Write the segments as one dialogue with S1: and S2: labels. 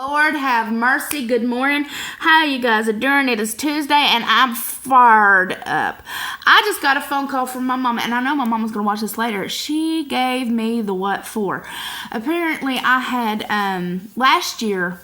S1: Lord have mercy. Good morning. How you guys are doing? It is Tuesday and I'm fired up. I just got a phone call from my mom, and I know my mom was going to watch this later. She gave me the what for. Apparently I had, last year,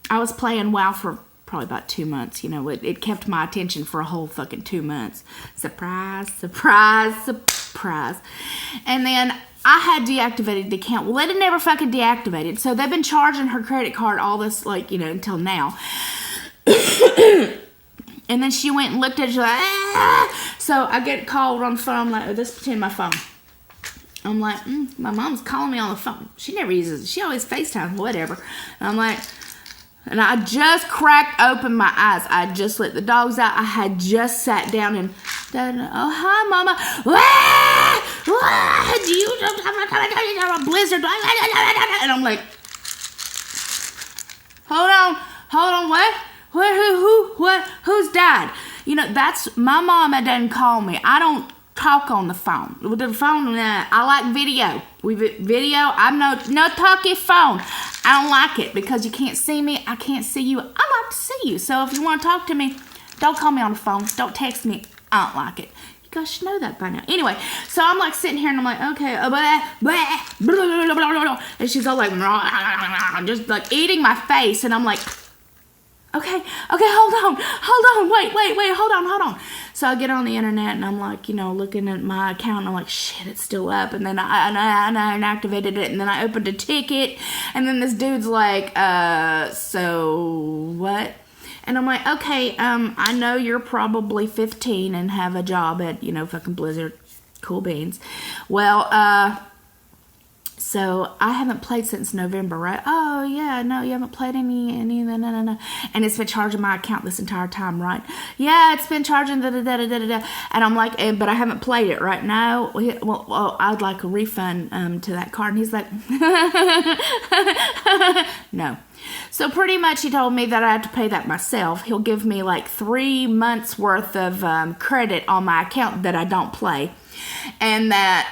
S1: I was playing WoW for probably about 2 months. You know, it kept my attention for a whole fucking 2 months. Surprise, surprise, surprise. And then I had deactivated the account. Well, it had never fucking deactivated. So they've been charging her credit card all this, like, you know, until now. And then she went and looked at it. She's like, ah! So I get called on the phone. I'm like, oh, this pretend my phone. I'm like, my mom's calling me on the phone. She never uses it. She always FaceTimes, whatever. And I'm like, and I just cracked open my eyes. I just let the dogs out. I had just sat down and, oh, hi, Mama. Do you have a blizzard? And I'm like, hold on, what? Who's died? You know, that's, my mama doesn't call me. I don't talk on the phone. With the phone, I like video. I'm no talky phone. I don't like it because you can't see me. I can't see you. I like to see you. So if you want to talk to me, don't call me on the phone. Don't text me. I don't like it. You guys should know that by now. Anyway, so I'm like sitting here and I'm like, okay, and she's all like, just like eating my face, and I'm like, okay, hold on, wait, hold on. So I get on the internet and I'm like, you know, looking at my account and I'm like, shit, it's still up. And then I inactivated it, and then I opened a ticket, and then this dude's like, so what? And I'm like, okay, I know you're probably 15 and have a job at, you know, fucking Blizzard. Cool beans. Well, so I haven't played since November, right? Oh, yeah, no, you haven't played any, no. And it's been charging my account this entire time, right? Yeah, it's been charging, And I'm like, but I haven't played it, right? No, well, I'd like a refund to that card. And he's like, no. So pretty much he told me that I had to pay that myself. He'll give me like 3 months worth of credit on my account that I don't play. And that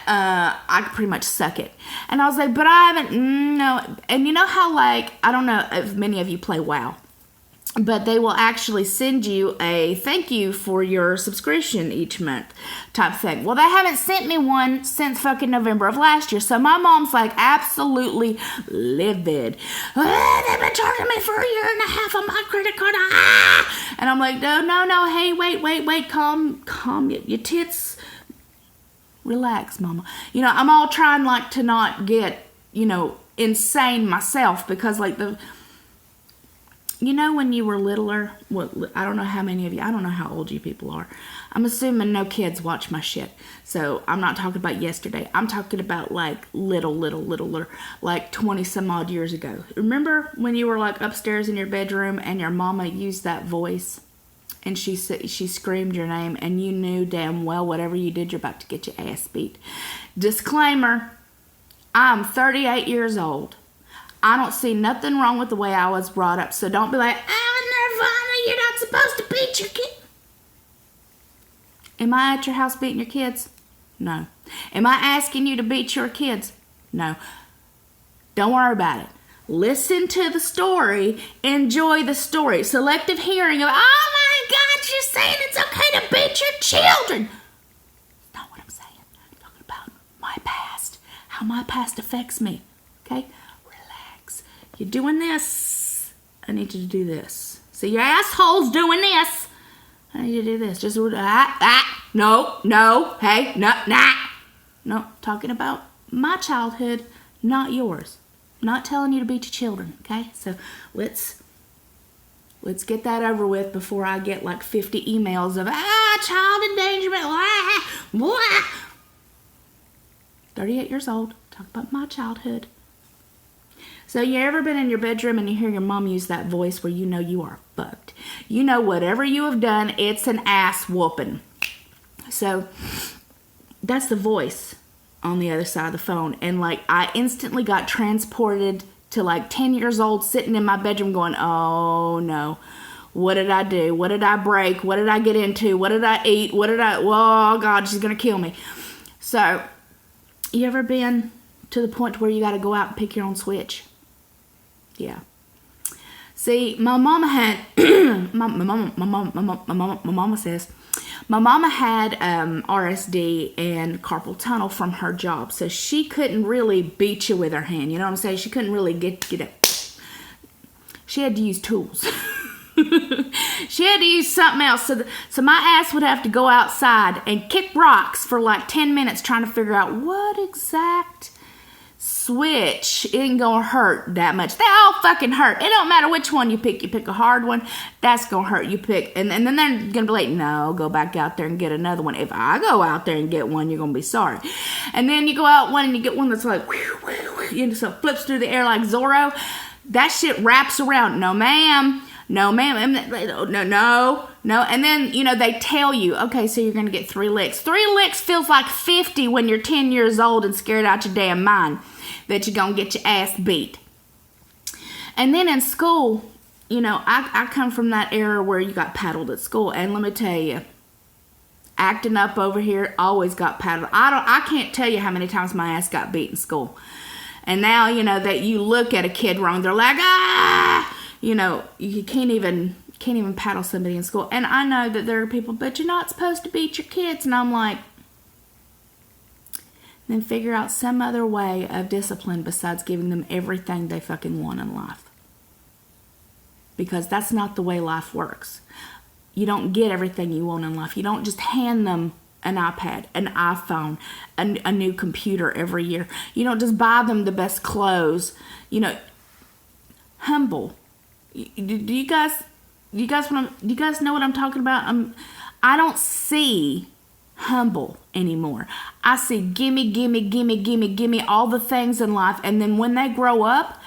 S1: I could pretty much suck it. And I was like, but I haven't, no. And you know how, like, I don't know if many of you play WoW, but they will actually send you a thank you for your subscription each month type thing. Well, they haven't sent me one since fucking November of last year. So my mom's like absolutely livid. They've been charging me for 1.5 years on my credit card. And I'm like, no. Hey, wait. Calm your tits. Relax, Mama. You know, I'm all trying, like, to not get, you know, insane myself, because, like, you know, when you were littler, I don't know how many of you, I don't know how old you people are. I'm assuming no kids watch my shit. So I'm not talking about yesterday. I'm talking about, like, little, like 20 some odd years ago. Remember when you were, like, upstairs in your bedroom and your mama used that voice? And she screamed your name, and you knew damn well whatever you did, you're about to get your ass beat. Disclaimer, I'm 38 years old. I don't see nothing wrong with the way I was brought up, so don't be like, oh, Nirvana, you're not supposed to beat your kid. Am I at your house beating your kids? No. Am I asking you to beat your kids? No. Don't worry about it. Listen to the story. Enjoy the story. Selective hearing of, oh my God, you're saying it's okay to beat your children. That's not what I'm saying. I'm talking about my past. How my past affects me. Okay? Relax. You're doing this. I need you to do this. See, your asshole's doing this. I need you to do this. Just, no. Hey, nah. No, talking about my childhood, not yours. Not telling you to beat your children, okay? So let's get that over with before I get like 50 emails of, child endangerment, 38 years old, talk about my childhood. So you ever been in your bedroom and you hear your mom use that voice where you know you are fucked? You know whatever you have done, it's an ass whooping. So that's the voice on the other side of the phone, and like I instantly got transported to like 10 years old, sitting in my bedroom going, oh no, what did I do? What did I break? What did I get into? What did I eat? Oh God, she's gonna kill me. So you ever been to the point where you got to go out and pick your own switch? Yeah. See, my mama had, my mama says, my mama had RSD and carpal tunnel from her job, so she couldn't really beat you with her hand. You know what I'm saying? She couldn't really get it. She had to use tools. She had to use something else. So my ass would have to go outside and kick rocks for like 10 minutes trying to figure out what exact switch isn't gonna hurt that much. They all fucking hurt. It don't matter which one you pick. You pick a hard one, that's gonna hurt. You pick, and then they're gonna be like, no, go back out there and get another one. If I go out there and get one, you're gonna be sorry. And then you go out one and you get one that's like, you know, so it flips through the air like Zorro. That shit wraps around. No, ma'am. No, ma'am. No. And then, you know, they tell you, okay, so you're going to get 3 licks. 3 licks feels like 50 when you're 10 years old and scared out your damn mind that you're going to get your ass beat. And then in school, you know, I come from that era where you got paddled at school. And let me tell you, acting up over here always got paddled. I can't tell you how many times my ass got beat in school. And now, you know, that you look at a kid wrong, they're like, ah! You know, you can't even paddle somebody in school. And I know that there are people, but you're not supposed to beat your kids. And I'm like, then figure out some other way of discipline besides giving them everything they fucking want in life. Because that's not the way life works. You don't get everything you want in life. You don't just hand them an iPad, an iPhone, a new computer every year. You don't just buy them the best clothes. You know, humble. Do you guys know what I'm talking about? I don't see humble anymore. I see gimme all the things in life, and then when they grow up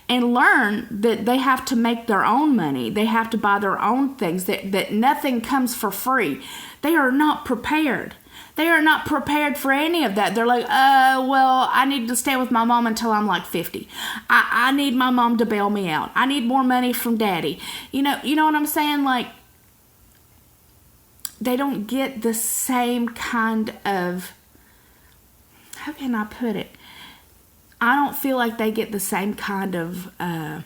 S1: and learn that they have to make their own money, they have to buy their own things, that nothing comes for free, they are not prepared. They are not prepared for any of that. They're like, well, I need to stay with my mom until I'm like 50. I need my mom to bail me out. I need more money from daddy. You know what I'm saying? Like, they don't get the same kind of, how can I put it? I don't feel like they get the same kind of, I'm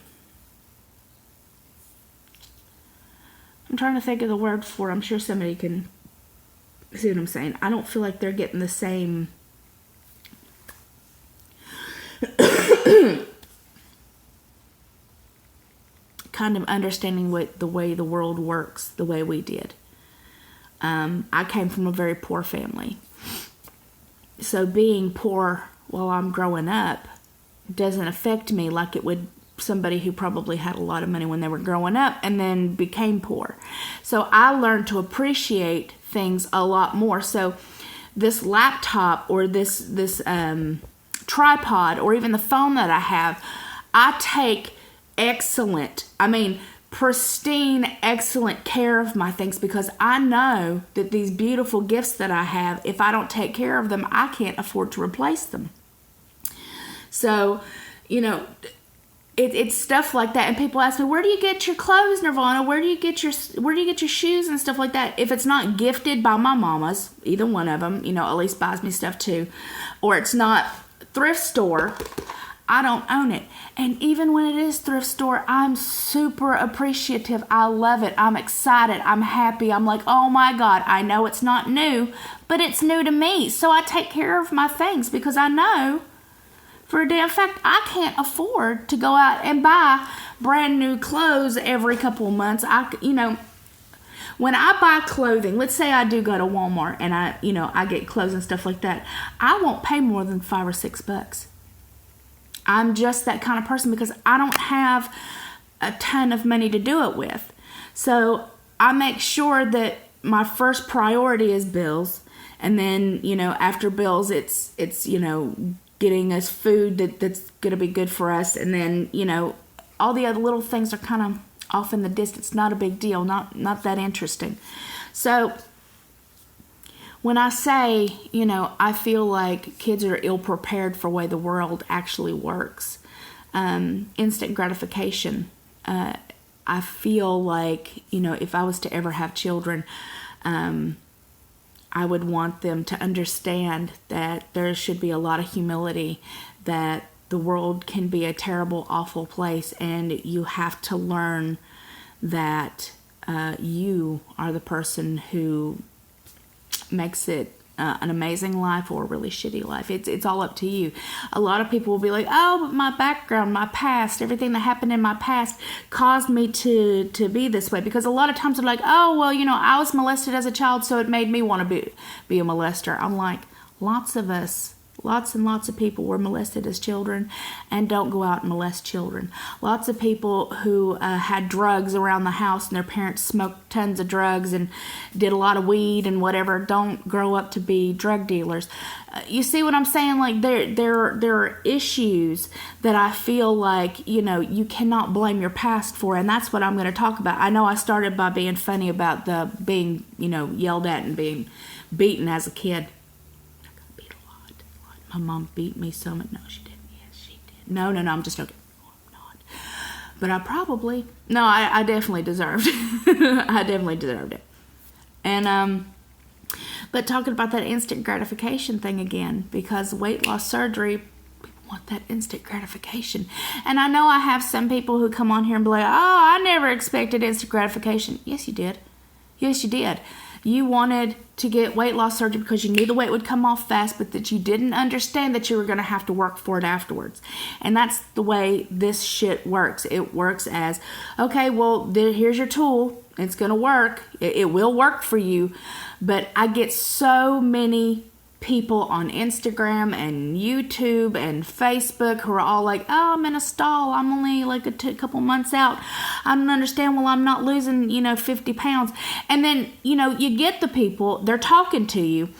S1: trying to think of the word for it. I'm sure somebody can see what I'm saying. I don't feel like they're getting the same kind of understanding what the way the world works the way we did. I came from a very poor family. So being poor while I'm growing up doesn't affect me like it would somebody who probably had a lot of money when they were growing up and then became poor. So I learned to appreciate things a lot more. So this laptop or this tripod or even the phone that I have, I take pristine, excellent care of my things because I know that these beautiful gifts that I have, if I don't take care of them, I can't afford to replace them. So, you know, it's stuff like that, and people ask me, where do you get your clothes, Nirvana? Where do you get your shoes and stuff like that? If it's not gifted by my mamas, either one of them, you know, at least buys me stuff too, or it's not thrift store, I don't own it. And even when it is thrift store, I'm super appreciative. I love it. I'm excited. I'm happy. I'm like, oh my God, I know it's not new, but it's new to me. So I take care of my things because I know for a damn fact, I can't afford to go out and buy brand new clothes every couple of months. When I buy clothing, let's say I do go to Walmart and I get clothes and stuff like that, I won't pay more than $5 or $6. I'm just that kind of person because I don't have a ton of money to do it with. So I make sure that my first priority is bills, and then after bills, it's getting us food that's going to be good for us. And then, all the other little things are kind of off in the distance. Not a big deal. Not that interesting. So when I say, I feel like kids are ill prepared for the way the world actually works, instant gratification, I feel like, if I was to ever have children, I would want them to understand that there should be a lot of humility, that the world can be a terrible, awful place, and you have to learn that you are the person who makes it an amazing life or a really shitty life. It's all up to you. A lot of people will be like, oh, but my background, my past, everything that happened in my past caused me to be this way. Because a lot of times they're like, oh, well, I was molested as a child, so it made me want to be a molester. I'm like, lots of us, lots and lots of people were molested as children and don't go out and molest children. Lots of people who had drugs around the house and their parents smoked tons of drugs and did a lot of weed and whatever don't grow up to be drug dealers. You see what I'm saying? Like there are issues that I feel like, you cannot blame your past for, and that's what I'm going to talk about. I know I started by being funny about the being, yelled at and being beaten as a kid. My mom beat me so much. No, she didn't. Yes, she did. No, I'm just joking. No, I'm not. But I definitely deserved I definitely deserved it. And, but talking about that instant gratification thing again, because weight loss surgery, people want that instant gratification. And I know I have some people who come on here and be like, oh, I never expected instant gratification. Yes, you did. Yes, you did. You wanted to get weight loss surgery because you knew the weight would come off fast, but that you didn't understand that you were going to have to work for it afterwards. And that's the way this shit works. It works as, okay, well, here's your tool. It's going to work. It will work for you. But I get so many people on Instagram and YouTube and Facebook who are all like, oh, I'm in a stall. I'm only like a couple months out. I don't understand. Well, I'm not losing, 50 pounds. And then, you get the people, they're talking to you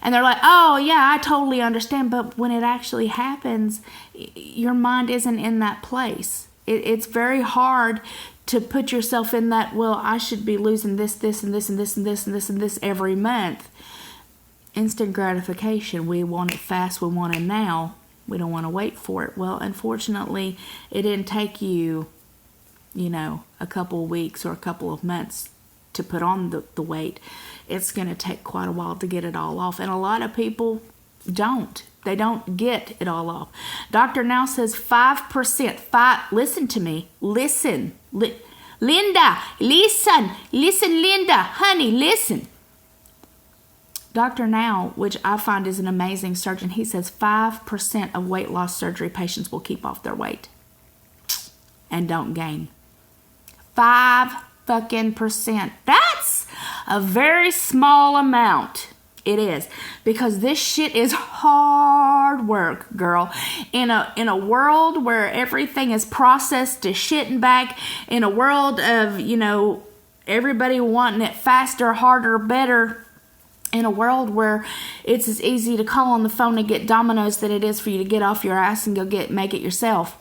S1: and they're like, oh, yeah, I totally understand. But when it actually happens, your mind isn't in that place. It's very hard to put yourself in that, well, I should be losing this, and this, and this, and this, and this, and this every month. Instant gratification. We want it fast. We want it now. We don't want to wait for it. Well, unfortunately, it didn't take you, a couple of weeks or a couple of months to put on the weight. It's going to take quite a while to get it all off. And a lot of people don't. They don't get it all off. Doctor now says 5%. Listen to me. Listen. Linda, listen. Listen, Linda. Honey, listen. Dr. Now, which I find is an amazing surgeon, he says 5% of weight loss surgery patients will keep off their weight and don't gain. 5% That's a very small amount. It is, because this shit is hard work, girl. In a world where everything is processed to shit and back, in a world of, everybody wanting it faster, harder, better, in a world where it's as easy to call on the phone and get Domino's than it is for you to get off your ass and go make it yourself.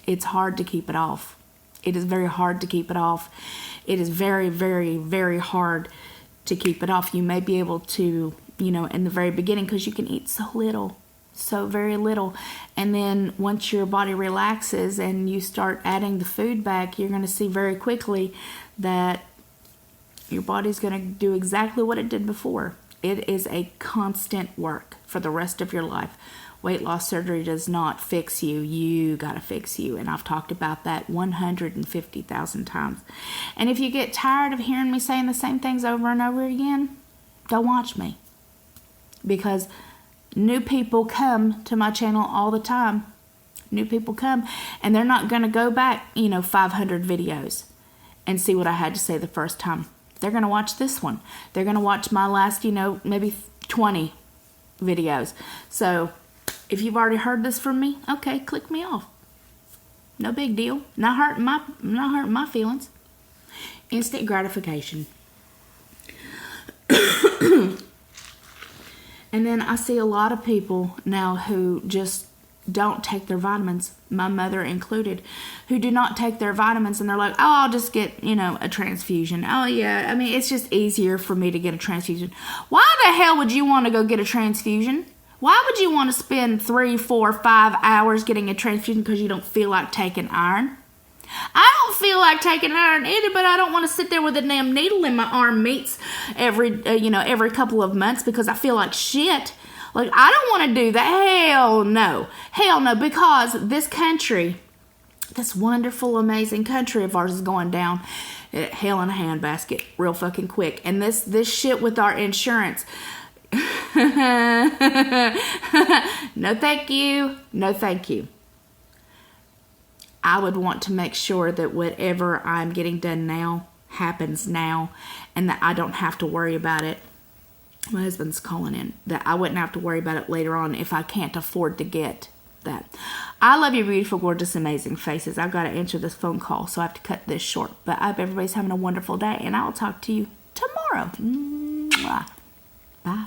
S1: It's hard to keep it off. It is very hard to keep it off. It is very, very, very hard to keep it off. You may be able to, in the very beginning, because you can eat so little, so very little. And then once your body relaxes and you start adding the food back, you're going to see very quickly that your body's going to do exactly what it did before. It is a constant work for the rest of your life. Weight loss surgery does not fix you. You got to fix you. And I've talked about that 150,000 times. And if you get tired of hearing me saying the same things over and over again, don't watch me. Because new people come to my channel all the time. New people come and they're not going to go back, 500 videos and see what I had to say the first time. They're going to watch this one. They're going to watch my last, maybe 20 videos. So if you've already heard this from me, okay, click me off. No big deal. Not hurting my feelings. Instant gratification. And then I see a lot of people now who just don't take their vitamins, my mother included, who do not take their vitamins, and they're like, oh, I'll just get, a transfusion. Oh, yeah, it's just easier for me to get a transfusion. Why the hell would you want to go get a transfusion? Why would you want to spend 3, 4, 5 hours getting a transfusion because you don't feel like taking iron? I don't feel like taking iron either, but I don't want to sit there with a damn needle in my arm meats every couple of months because I feel like shit. Like, I don't want to do that. Hell no. Hell no, because this country, this wonderful, amazing country of ours is going down hell in a handbasket real fucking quick. And this shit with our insurance, no thank you. No thank you. I would want to make sure that whatever I'm getting done now happens now, and that I don't have to worry about it. My husband's calling in. That I wouldn't have to worry about it later on if I can't afford to get that. I love you, beautiful, gorgeous, amazing faces. I've got to answer this phone call, so I have to cut this short. But I hope everybody's having a wonderful day, and I will talk to you tomorrow. Mwah.